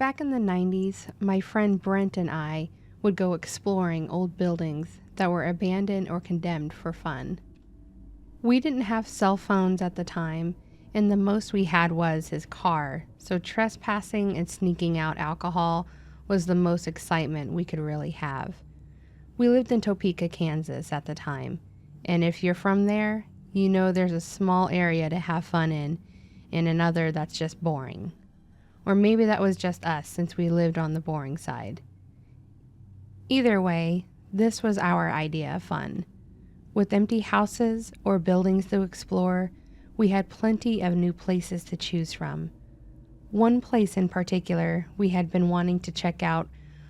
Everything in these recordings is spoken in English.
Back in the 90s, my friend Brent and I would go exploring old buildings that were abandoned or condemned for fun. We didn't have cell phones at the time, and the most we had was his car, so trespassing and sneaking out alcohol was the most excitement we could really have. We lived in Topeka, Kansas at the time, and if you're from there, you know there's a small area to have fun in, and another that's just boring. Or maybe that was just us since we lived on the boring side. Either way, this was our idea of fun. With empty houses or buildings to explore, we had plenty of new places to choose from. One place in particular we had been wanting to check out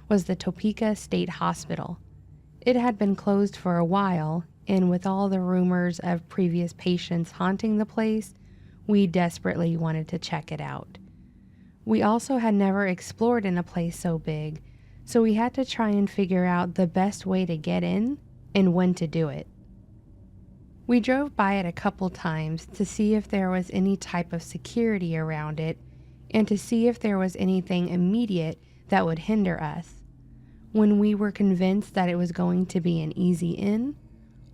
was the Topeka State Hospital. It had been closed for a while, and with all the rumors of previous patients haunting the place, we desperately wanted to check it out. We also had never explored in a place so big, so we had to try and figure out the best way to get in and when to do it. We drove by it a couple times to see if there was any type of security around it and to see if there was anything immediate that would hinder us. When we were convinced that it was going to be an easy in,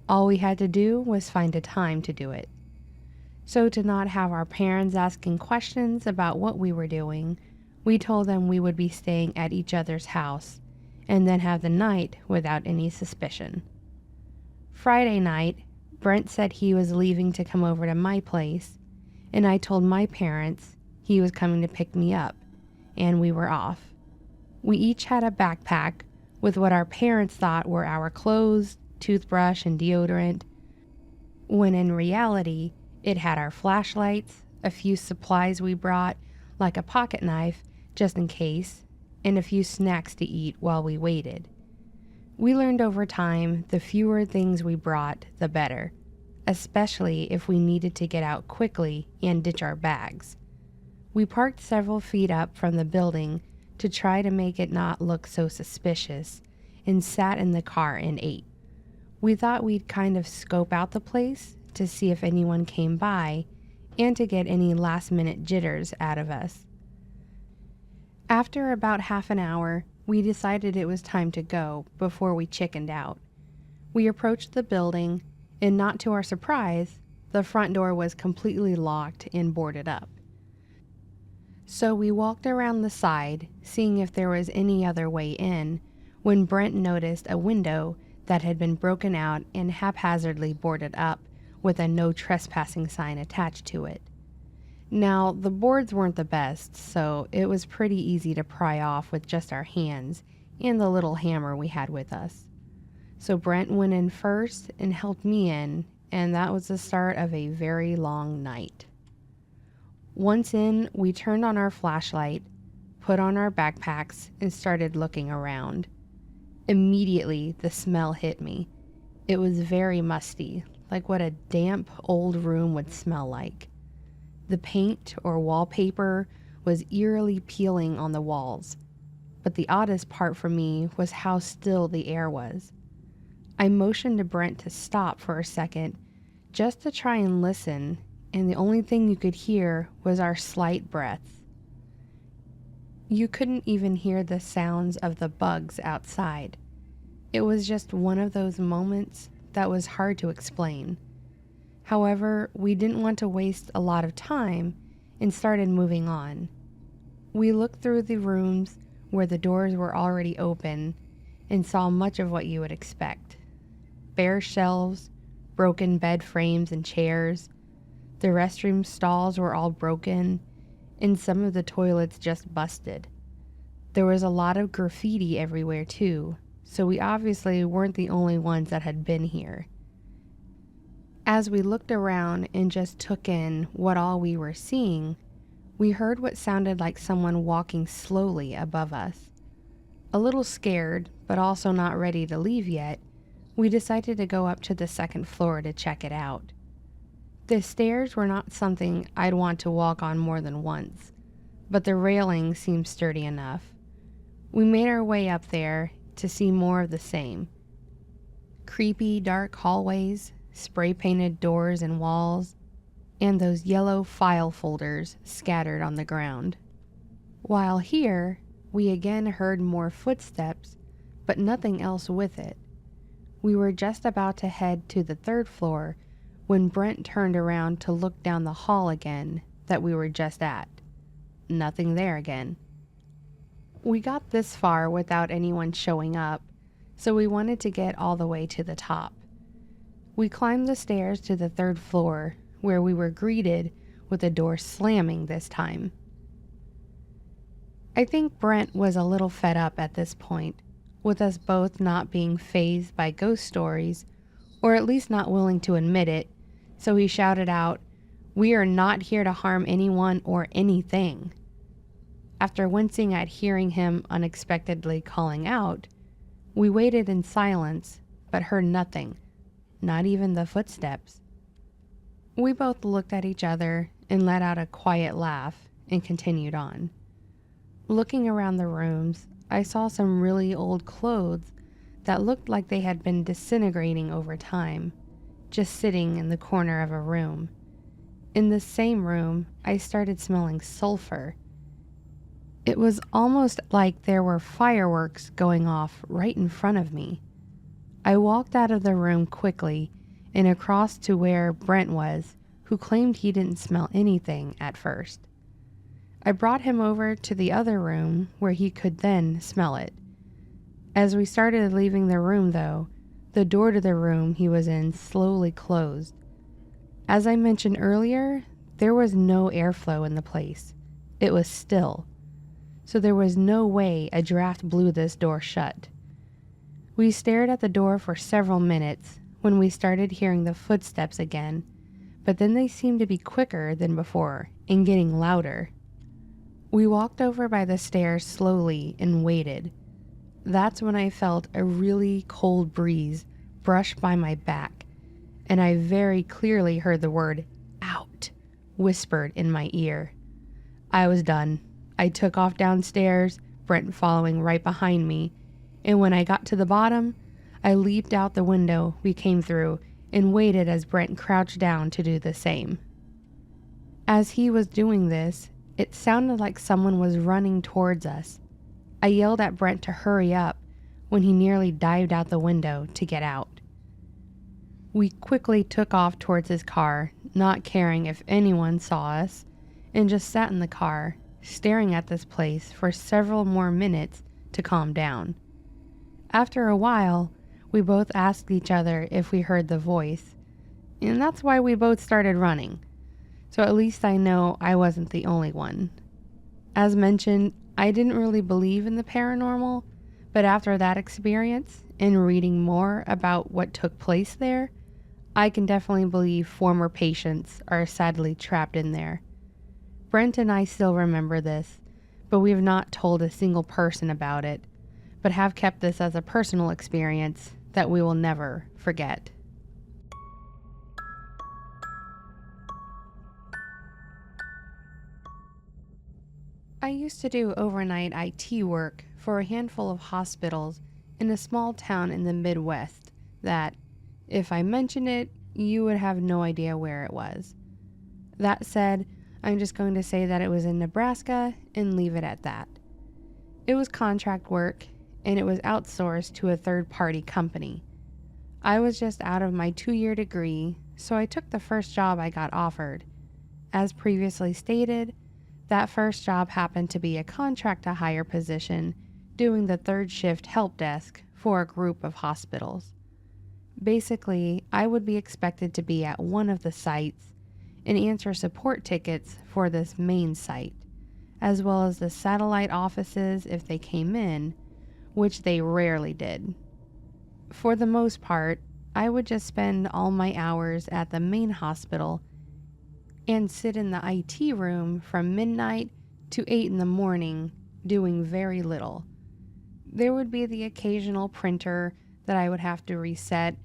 all we had to do was find a time to do it. So to not have our parents asking questions about what we were doing, we told them we would be staying at each other's house and then have the night without any suspicion. Friday night, Brent said he was leaving to come over to my place, and I told my parents he was coming to pick me up, and we were off. We each had a backpack with what our parents thought were our clothes, toothbrush, and deodorant, when in reality, it had our flashlights, a few supplies we brought, like a pocket knife, just in case, and a few snacks to eat while we waited. We learned over time the fewer things we brought, the better, especially if we needed to get out quickly and ditch our bags. We parked several feet up from the building to try to make it not look so suspicious, and sat in the car and ate. We thought we'd kind of scope out the place to see if anyone came by and to get any last-minute jitters out of us. After about half an hour, we decided it was time to go before we chickened out. We approached the building, and not to our surprise, the front door was completely locked and boarded up. So we walked around the side, seeing if there was any other way in, when Brent noticed a window that had been broken out and haphazardly boarded up with a no trespassing sign attached to it. Now, the boards weren't the best, so it was pretty easy to pry off with just our hands and the little hammer we had with us. So Brent went in first and helped me in, and that was the start of a very long night. Once in, we turned on our flashlight, put on our backpacks, and started looking around. Immediately, the smell hit me. It was very musty, like what a damp old room would smell like. The paint or wallpaper was eerily peeling on the walls, but the oddest part for me was how still the air was. I motioned to Brent to stop for a second just to try and listen, and the only thing you could hear was our slight breaths. You couldn't even hear the sounds of the bugs outside. It was just one of those moments that was hard to explain. However, we didn't want to waste a lot of time and started moving on. We looked through the rooms where the doors were already open and saw much of what you would expect. Bare shelves, broken bed frames and chairs. The restroom stalls were all broken, and some of the toilets just busted. There was a lot of graffiti everywhere too, so we obviously weren't the only ones that had been here. As we looked around and just took in what all we were seeing, we heard what sounded like someone walking slowly above us. A little scared, but also not ready to leave yet, we decided to go up to the second floor to check it out. The stairs were not something I'd want to walk on more than once, but the railing seemed sturdy enough. We made our way up there to see more of the same. Creepy, dark hallways, spray-painted doors and walls, and those yellow file folders scattered on the ground. While here, We again heard more footsteps, but nothing else with it. We were just about to head to the third floor when Brent turned around to look down the hall again that we were just at. Nothing there again. We got this far without anyone showing up, so we wanted to get all the way to the top. We climbed the stairs to the third floor, where we were greeted with the door slamming this time. I think Brent was a little fed up at this point, with us both not being fazed by ghost stories, or at least not willing to admit it, so he shouted out, "We are not here to harm anyone or anything." After wincing at hearing him unexpectedly calling out, we waited in silence, but heard nothing, not even the footsteps. We both looked at each other and let out a quiet laugh and continued on. Looking around the rooms, I saw some really old clothes that looked like they had been disintegrating over time, just sitting in the corner of a room. In the same room, I started smelling sulfur. It was almost like there were fireworks going off right in front of me. I walked out of the room quickly and across to where Brent was, who claimed he didn't smell anything at first. I brought him over to the other room where he could then smell it. As we started leaving the room, though, the door to the room he was in slowly closed. As I mentioned earlier, there was no airflow in the place. It was still. So there was no way a draft blew this door shut. We stared at the door for several minutes when we started hearing the footsteps again, but then they seemed to be quicker than before and getting louder. We walked over by the stairs slowly and waited. That's when I felt a really cold breeze brush by my back, and I very clearly heard the word "out" whispered in my ear. I was done. I took off downstairs, Brent following right behind me, and when I got to the bottom, I leaped out the window we came through and waited as Brent crouched down to do the same. As he was doing this, it sounded like someone was running towards us. I yelled at Brent to hurry up when he nearly dived out the window to get out. We quickly took off towards his car, not caring if anyone saw us, and just sat in the car, staring at this place for several more minutes to calm down. After a while, we both asked each other if we heard the voice, and that's why we both started running. So at least I know I wasn't the only one. As mentioned, I didn't really believe in the paranormal, but after that experience and reading more about what took place there, I can definitely believe former patients are sadly trapped in there. Brent and I still remember this, but we have not told a single person about it, but have kept this as a personal experience that we will never forget. I used to do overnight IT work for a handful of hospitals in a small town in the Midwest that, if I mention it, you would have no idea where it was. That said, I'm just going to say that it was in Nebraska and leave it at that. It was contract work, and it was outsourced to a third-party company. I was just out of my 2-year degree, so I took the first job I got offered. As previously stated, that first job happened to be a contract-to-hire position doing the third shift help desk for a group of hospitals. Basically, I would be expected to be at one of the sites and answer support tickets for this main site, as well as the satellite offices if they came in, which they rarely did. For the most part, I would just spend all my hours at the main hospital and sit in the IT room from midnight to 8 in the morning doing very little. There would be the occasional printer that I would have to reset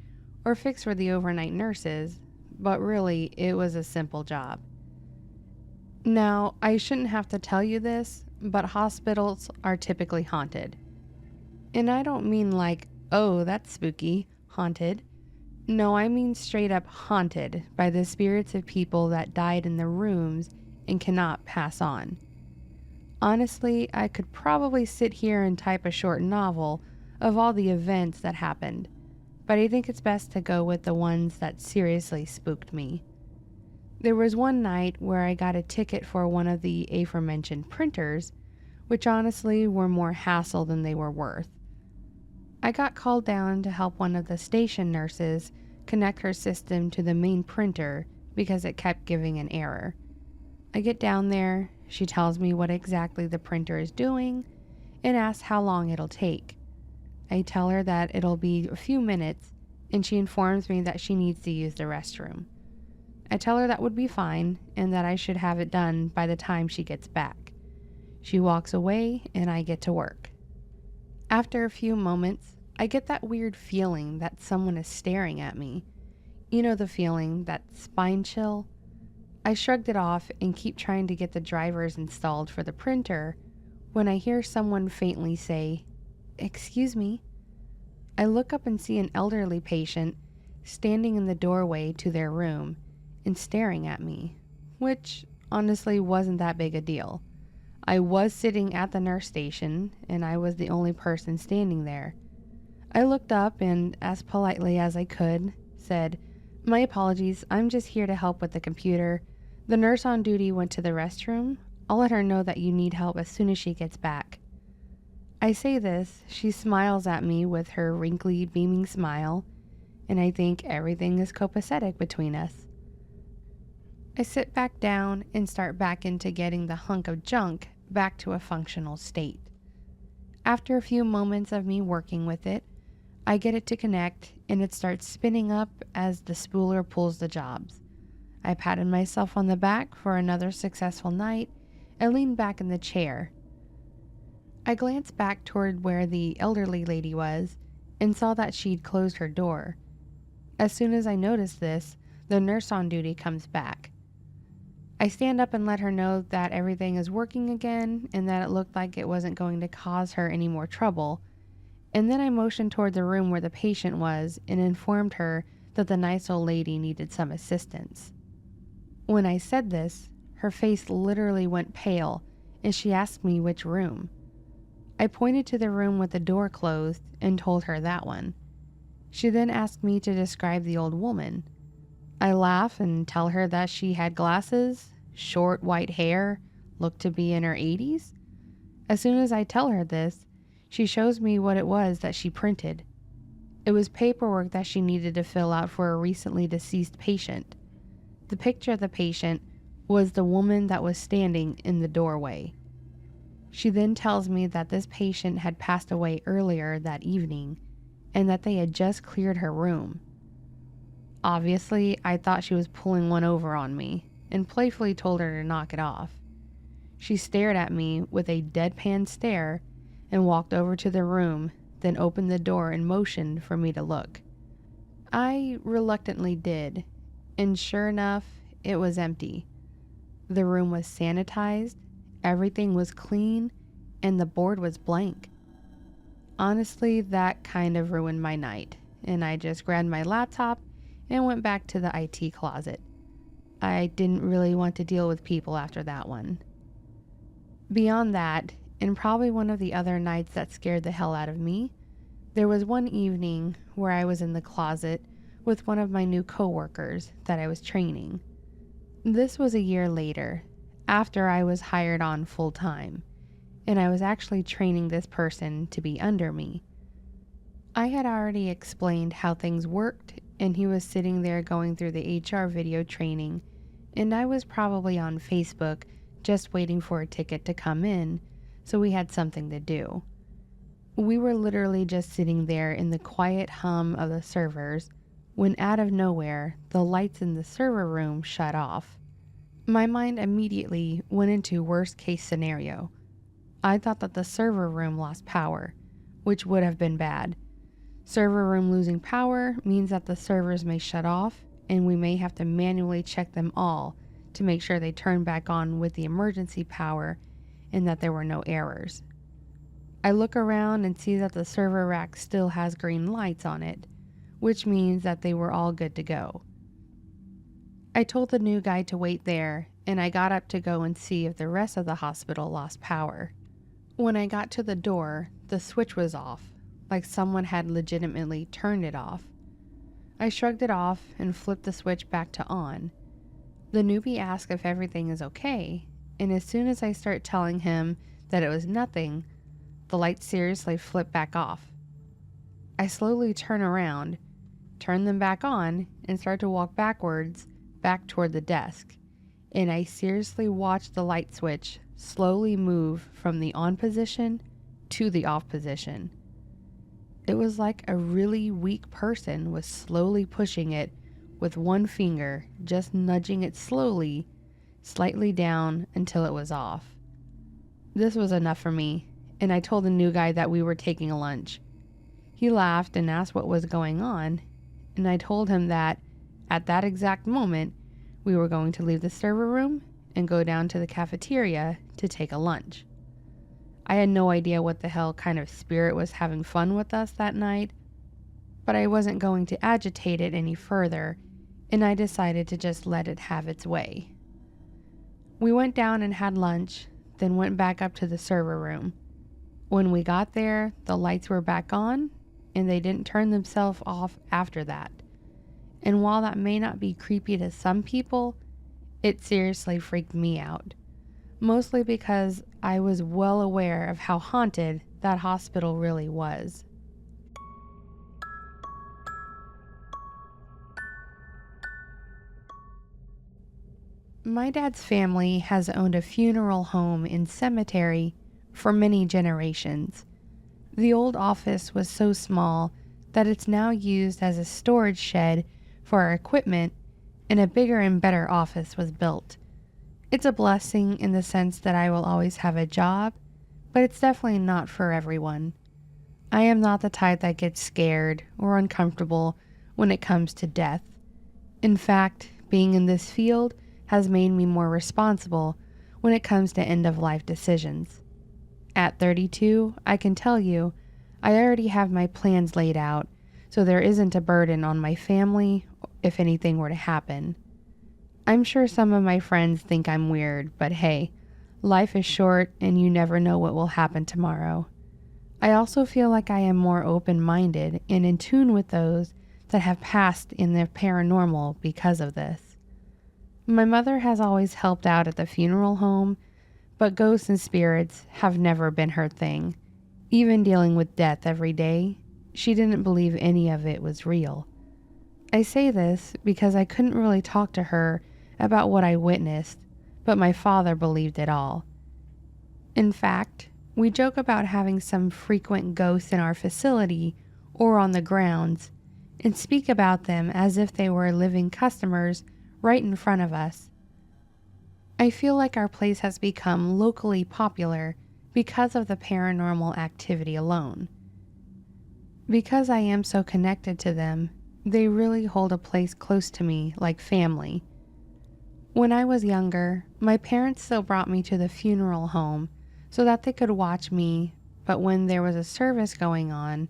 or fix for the overnight nurses, but really it was a simple job. Now, I shouldn't have to tell you this, but hospitals are typically haunted. And I don't mean like, oh, that's spooky, haunted. No, I mean straight up haunted by the spirits of people that died in the rooms and cannot pass on. Honestly, I could probably sit here and type a short novel of all the events that happened, but I think it's best to go with the ones that seriously spooked me. There was one night where I got a ticket for one of the aforementioned printers, which honestly were more hassle than they were worth. I got called down to help one of the station nurses connect her system to the main printer because it kept giving an error. I get down there, she tells me what exactly the printer is doing, and asks how long it'll take. I tell her that it'll be a few minutes, and she informs me that she needs to use the restroom. I tell her that would be fine, and that I should have it done by the time she gets back. She walks away, and I get to work. After a few moments, I get that weird feeling that someone is staring at me. You know the feeling, that spine chill? I shrugged it off and keep trying to get the drivers installed for the printer when I hear someone faintly say, "Excuse me." I look up and see an elderly patient standing in the doorway to their room and staring at me, which honestly wasn't that big a deal. I was sitting at the nurse station and I was the only person standing there. I looked up and, as politely as I could, said, "My apologies, I'm just here to help with the computer. The nurse on duty went to the restroom. I'll let her know that you need help as soon as she gets back." I say this, she smiles at me with her wrinkly, beaming smile, and I think everything is copacetic between us. I sit back down and start back into getting the hunk of junk back to a functional state. After a few moments of me working with it, I get it to connect and it starts spinning up as the spooler pulls the jobs. I patted myself on the back for another successful night and leaned back in the chair. I glanced back toward where the elderly lady was and saw that she'd closed her door. As soon as I noticed this, the nurse on duty comes back. I stand up and let her know that everything is working again and that it looked like it wasn't going to cause her any more trouble, and then I motioned toward the room where the patient was and informed her that the nice old lady needed some assistance. When I said this, her face literally went pale and she asked me which room. I pointed to the room with the door closed and told her that one. She then asked me to describe the old woman. I laugh and tell her that she had glasses, short white hair, looked to be in her 80s. As soon as I tell her this, she shows me what it was that she printed. It was paperwork that she needed to fill out for a recently deceased patient. The picture of the patient was the woman that was standing in the doorway. She then tells me that this patient had passed away earlier that evening and that they had just cleared her room. Obviously, I thought she was pulling one over on me and playfully told her to knock it off. She stared at me with a deadpan stare and walked over to the room, then opened the door and motioned for me to look. I reluctantly did, and sure enough, it was empty. The room was sanitized, everything was clean, and the board was blank. Honestly, that kind of ruined my night, and I just grabbed my laptop and went back to the IT closet. I didn't really want to deal with people after that one. Beyond that, and probably one of the other nights that scared the hell out of me, there was one evening where I was in the closet with one of my new coworkers that I was training. This was a year later, after I was hired on full time, and I was actually training this person to be under me. I had already explained how things worked, and he was sitting there going through the HR video training, and I was probably on Facebook just waiting for a ticket to come in, so we had something to do. We were literally just sitting there in the quiet hum of the servers when out of nowhere, the lights in the server room shut off. My mind immediately went into worst case scenario. I thought that the server room lost power, which would have been bad. Server room losing power means that the servers may shut off and we may have to manually check them all to make sure they turn back on with the emergency power and that there were no errors. I look around and see that the server rack still has green lights on it, which means that they were all good to go. I told the new guy to wait there and I got up to go and see if the rest of the hospital lost power. When I got to the door, the switch was off, like someone had legitimately turned it off. I shrugged it off and flipped the switch back to on. The newbie asked if everything is okay, and as soon as I start telling him that it was nothing, the lights seriously flip back off. I slowly turn around, turn them back on, and start to walk backwards, back toward the desk, and I seriously watch the light switch slowly move from the on position to the off position. It was like a really weak person was slowly pushing it with one finger, just nudging it slowly, slightly down until it was off. This was enough for me, and I told the new guy that we were taking a lunch. He laughed and asked what was going on, and I told him that, at that exact moment, we were going to leave the server room and go down to the cafeteria to take a lunch. I had no idea what the hell kind of spirit was having fun with us that night, but I wasn't going to agitate it any further, and I decided to just let it have its way. We went down and had lunch, then went back up to the server room. When we got there, the lights were back on, and they didn't turn themselves off after that. And while that may not be creepy to some people, it seriously freaked me out. Mostly because I was well aware of how haunted that hospital really was. My dad's family has owned a funeral home and cemetery for many generations. The old office was so small that it's now used as a storage shed for our equipment, and a bigger and better office was built. It's a blessing in the sense that I will always have a job, but it's definitely not for everyone. I am not the type that gets scared or uncomfortable when it comes to death. In fact, being in this field has made me more responsible when it comes to end-of-life decisions. At 32, I can tell you, I already have my plans laid out, so there isn't a burden on my family if anything were to happen. I'm sure some of my friends think I'm weird, but hey, life is short and you never know what will happen tomorrow. I also feel like I am more open-minded and in tune with those that have passed in the paranormal because of this. My mother has always helped out at the funeral home, but ghosts and spirits have never been her thing. Even dealing with death every day, she didn't believe any of it was real. I say this because I couldn't really talk to her about what I witnessed, but my father believed it all. In fact, we joke about having some frequent ghosts in our facility or on the grounds, and speak about them as if they were living customers right in front of us. I feel like our place has become locally popular because of the paranormal activity alone. Because I am so connected to them, they really hold a place close to me like family. When I was younger, my parents still brought me to the funeral home so that they could watch me, but when there was a service going on,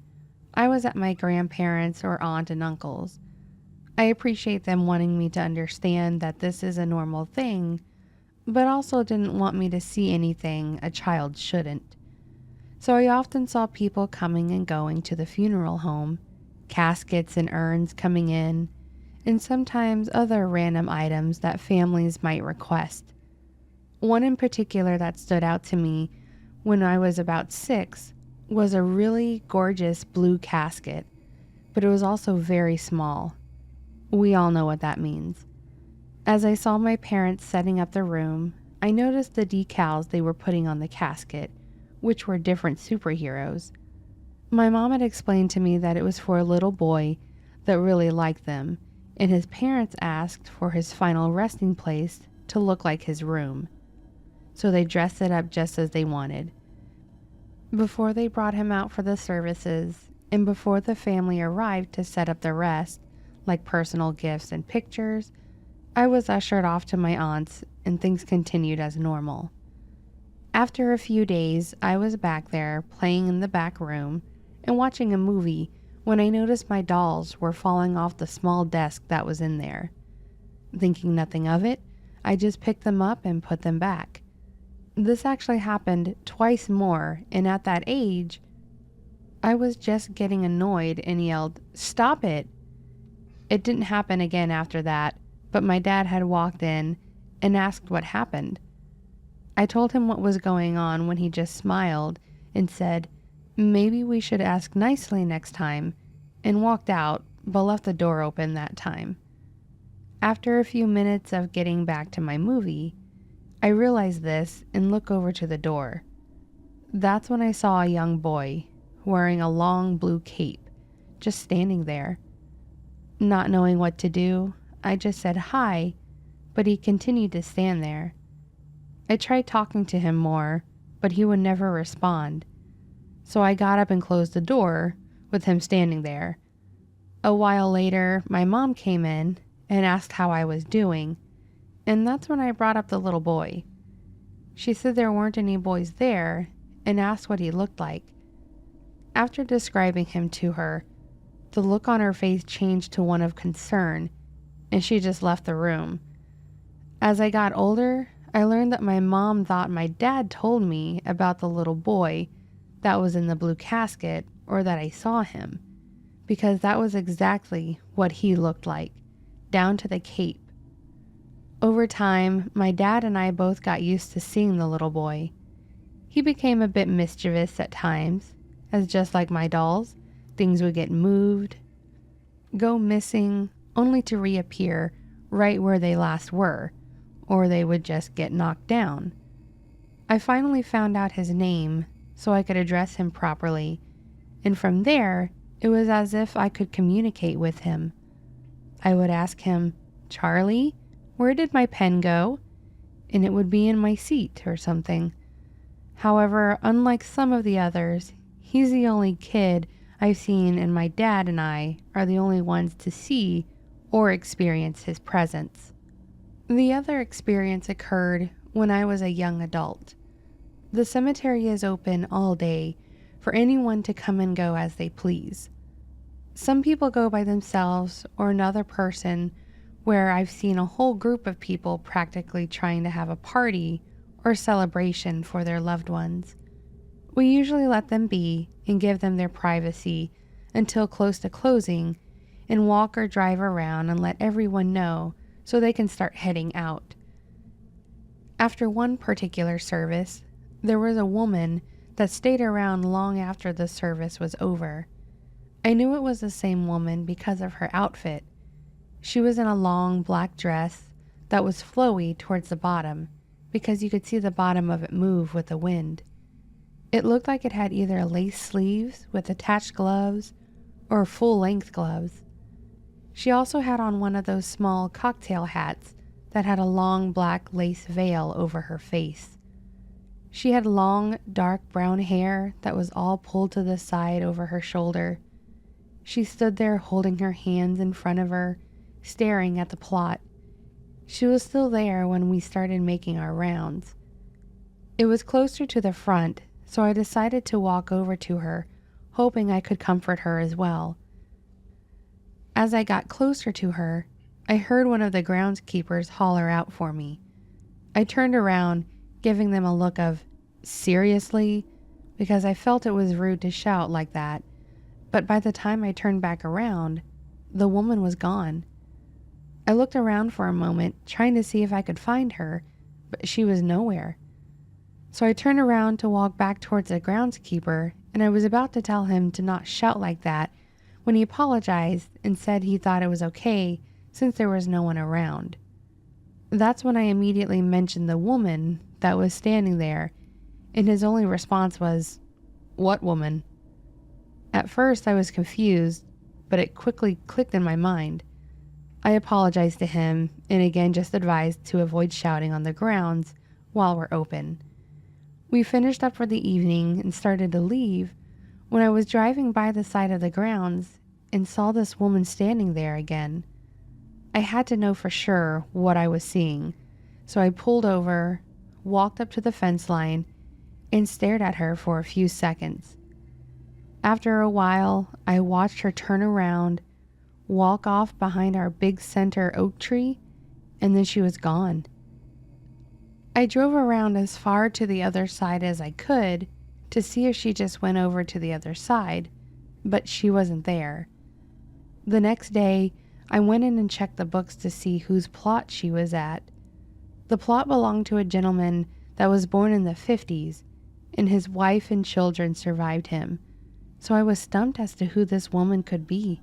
I was at my grandparents' or aunt and uncle's. I appreciate them wanting me to understand that this is a normal thing, but also didn't want me to see anything a child shouldn't. So I often saw people coming and going to the funeral home, caskets and urns coming in, and sometimes other random items that families might request. One in particular that stood out to me when I was about 6 was a really gorgeous blue casket, but it was also very small. We all know what that means. As I saw my parents setting up the room, I noticed the decals they were putting on the casket, which were different superheroes. My mom had explained to me that it was for a little boy that really liked them, and his parents asked for his final resting place to look like his room. So they dressed it up just as they wanted. Before they brought him out for the services, and before the family arrived to set up the rest, like personal gifts and pictures, I was ushered off to my aunt's and things continued as normal. After a few days, I was back there playing in the back room and watching a movie when I noticed my dolls were falling off the small desk that was in there. Thinking nothing of it, I just picked them up and put them back. This actually happened twice more, and at that age, I was just getting annoyed and yelled, "Stop it!" It didn't happen again after that, but my dad had walked in and asked what happened. I told him what was going on when he just smiled and said, "Maybe we should ask nicely next time," and walked out, but left the door open that time. After a few minutes of getting back to my movie, I realized this and look over to the door. That's when I saw a young boy wearing a long blue cape, just standing there. Not knowing what to do, I just said hi, but he continued to stand there. I tried talking to him more, but he would never respond. So I got up and closed the door with him standing there. A while later, my mom came in and asked how I was doing, and that's when I brought up the little boy. She said there weren't any boys there and asked what he looked like. After describing him to her, the look on her face changed to one of concern, and she just left the room. As I got older, I learned that my mom thought my dad told me about the little boy that was in the blue casket, or that I saw him, because that was exactly what he looked like, down to the cape. Over time, my dad and I both got used to seeing the little boy. He became a bit mischievous at times, as just like my dolls, things would get moved, go missing, only to reappear right where they last were, or they would just get knocked down. I finally found out his name so I could address him properly, and from there, it was as if I could communicate with him. I would ask him, "Charlie, where did my pen go?" And it would be in my seat or something. However, unlike some of the others, he's the only kid I've seen, and my dad and I are the only ones to see or experience his presence. The other experience occurred when I was a young adult. The cemetery is open all day for anyone to come and go as they please. Some people go by themselves or another person, where I've seen a whole group of people practically trying to have a party or celebration for their loved ones. We usually let them be and give them their privacy until close to closing, and walk or drive around and let everyone know so they can start heading out. After one particular service, there was a woman that stayed around long after the service was over. I knew it was the same woman because of her outfit. She was in a long black dress that was flowy towards the bottom, because you could see the bottom of it move with the wind. It looked like it had either lace sleeves with attached gloves or full-length gloves. She also had on one of those small cocktail hats that had a long black lace veil over her face. She had long, dark brown hair that was all pulled to the side over her shoulder. She stood there holding her hands in front of her, staring at the plot. She was still there when we started making our rounds. It was closer to the front, so I decided to walk over to her, hoping I could comfort her as well. As I got closer to her, I heard one of the groundskeepers holler out for me. I turned around, giving them a look of, "Seriously?" because I felt it was rude to shout like that, but by the time I turned back around, the woman was gone. I looked around for a moment, trying to see if I could find her, but she was nowhere. So I turned around to walk back towards the groundskeeper, and I was about to tell him to not shout like that when he apologized and said he thought it was okay since there was no one around. That's when I immediately mentioned the woman that was standing there, and his only response was, "What woman?" At first I was confused, but it quickly clicked in my mind. I apologized to him and again just advised to avoid shouting on the grounds while we're open. We finished up for the evening and started to leave when I was driving by the side of the grounds and saw this woman standing there again. I had to know for sure what I was seeing, so I pulled over, walked up to the fence line, and stared at her for a few seconds. After a while, I watched her turn around, walk off behind our big center oak tree, and then she was gone. I drove around as far to the other side as I could to see if she just went over to the other side, but she wasn't there. The next day, I went in and checked the books to see whose plot she was at. The plot belonged to a gentleman that was born in the 50s, and his wife and children survived him, so I was stumped as to who this woman could be.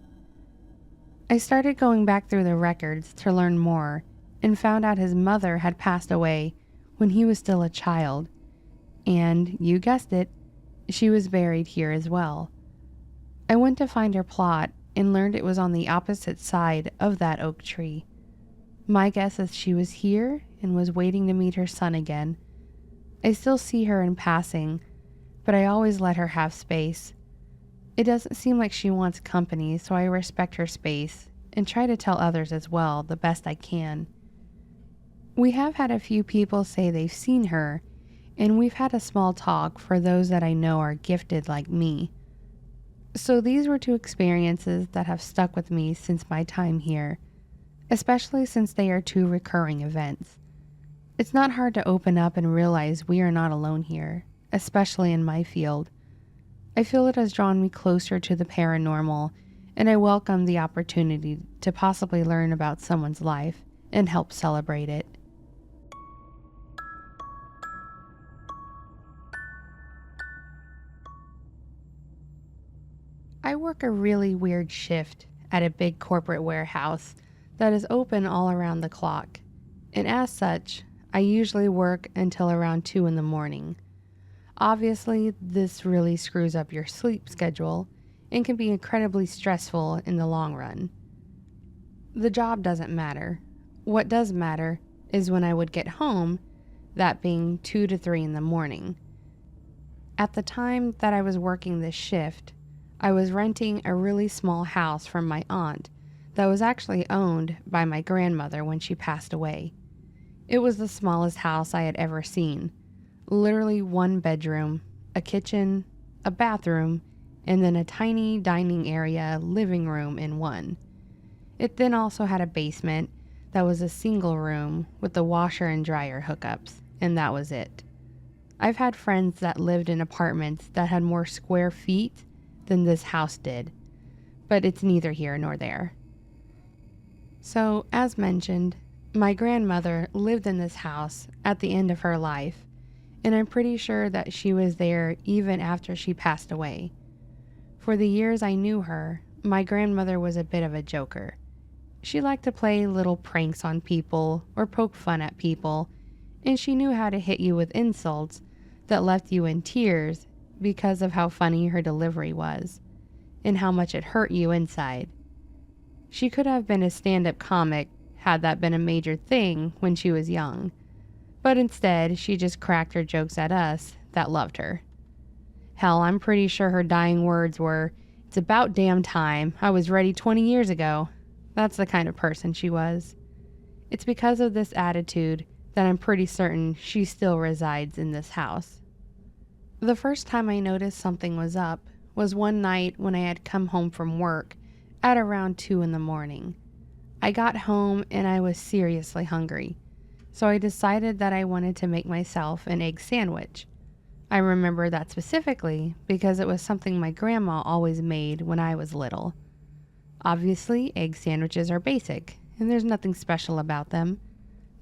I started going back through the records to learn more and found out his mother had passed away when he was still a child, and, you guessed it, she was buried here as well. I went to find her plot and learned it was on the opposite side of that oak tree. My guess is she was here and was waiting to meet her son again. I still see her in passing, but I always let her have space. It doesn't seem like she wants company, so I respect her space and try to tell others as well the best I can. We have had a few people say they've seen her, and we've had a small talk for those that I know are gifted like me. So these were two experiences that have stuck with me since my time here, especially since they are two recurring events. It's not hard to open up and realize we are not alone here, especially in my field. I feel it has drawn me closer to the paranormal, and I welcome the opportunity to possibly learn about someone's life and help celebrate it. I work a really weird shift at a big corporate warehouse that is open all around the clock, and as such, I usually work until around 2 in the morning. Obviously, this really screws up your sleep schedule and can be incredibly stressful in the long run. The job doesn't matter. What does matter is when I would get home, that being 2 to 3 in the morning. At the time that I was working this shift, I was renting a really small house from my aunt that was actually owned by my grandmother when she passed away. It was the smallest house I had ever seen. Literally 1 bedroom, a kitchen, a bathroom, and then a tiny dining area living room in one. It then also had a basement that was a single room with the washer and dryer hookups, and that was it. I've had friends that lived in apartments that had more square feet than this house did, but it's neither here nor there. So, as mentioned, my grandmother lived in this house at the end of her life, and I'm pretty sure that she was there even after she passed away. For the years I knew her, my grandmother was a bit of a joker. She liked to play little pranks on people or poke fun at people, and she knew how to hit you with insults that left you in tears because of how funny her delivery was and how much it hurt you inside. She could have been a stand-up comic had that been a major thing when she was young, but instead she just cracked her jokes at us that loved her. Hell, I'm pretty sure her dying words were, "It's about damn time. I was ready 20 years ago." That's the kind of person she was. It's because of this attitude that I'm pretty certain she still resides in this house. The first time I noticed something was up was one night when I had come home from work at around 2 in the morning. I got home and I was seriously hungry, so I decided that I wanted to make myself an egg sandwich. I remember that specifically because it was something my grandma always made when I was little. Obviously, egg sandwiches are basic, and there's nothing special about them,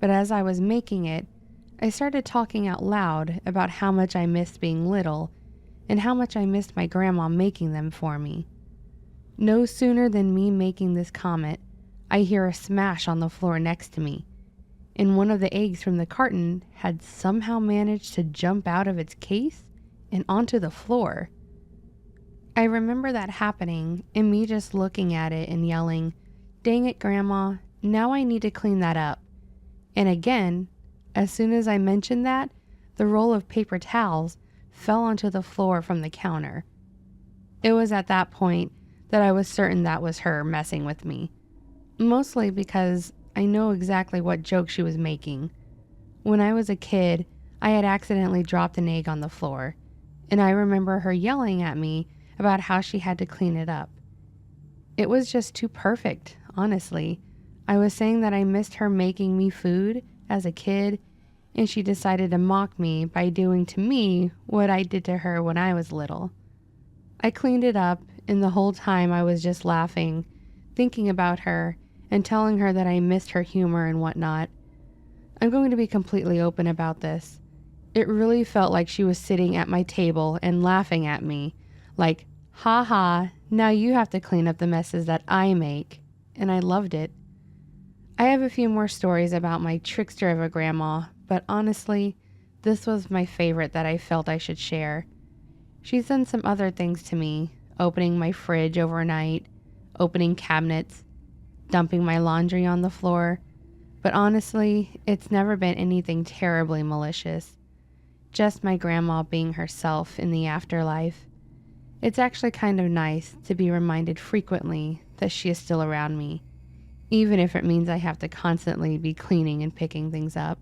but as I was making it, I started talking out loud about how much I missed being little and how much I missed my grandma making them for me. No sooner than me making this comment, I hear a smash on the floor next to me, and one of the eggs from the carton had somehow managed to jump out of its case and onto the floor. I remember that happening and me just looking at it and yelling, "Dang it, Grandma, now I need to clean that up." And again, as soon as I mentioned that, the roll of paper towels fell onto the floor from the counter. It was at that point that I was certain that was her messing with me. Mostly because I know exactly what joke she was making. When I was a kid, I had accidentally dropped an egg on the floor, and I remember her yelling at me about how she had to clean it up. It was just too perfect, honestly. I was saying that I missed her making me food as a kid, and she decided to mock me by doing to me what I did to her when I was little. I cleaned it up, and the whole time I was just laughing, thinking about her, and telling her that I missed her humor and whatnot. I'm going to be completely open about this. It really felt like she was sitting at my table and laughing at me, like, ha ha, now you have to clean up the messes that I make, and I loved it. I have a few more stories about my trickster of a grandma, but honestly, this was my favorite that I felt I should share. She's done some other things to me, opening my fridge overnight, opening cabinets, dumping my laundry on the floor, but honestly, it's never been anything terribly malicious. Just my grandma being herself in the afterlife. It's actually kind of nice to be reminded frequently that she is still around me, even if it means I have to constantly be cleaning and picking things up.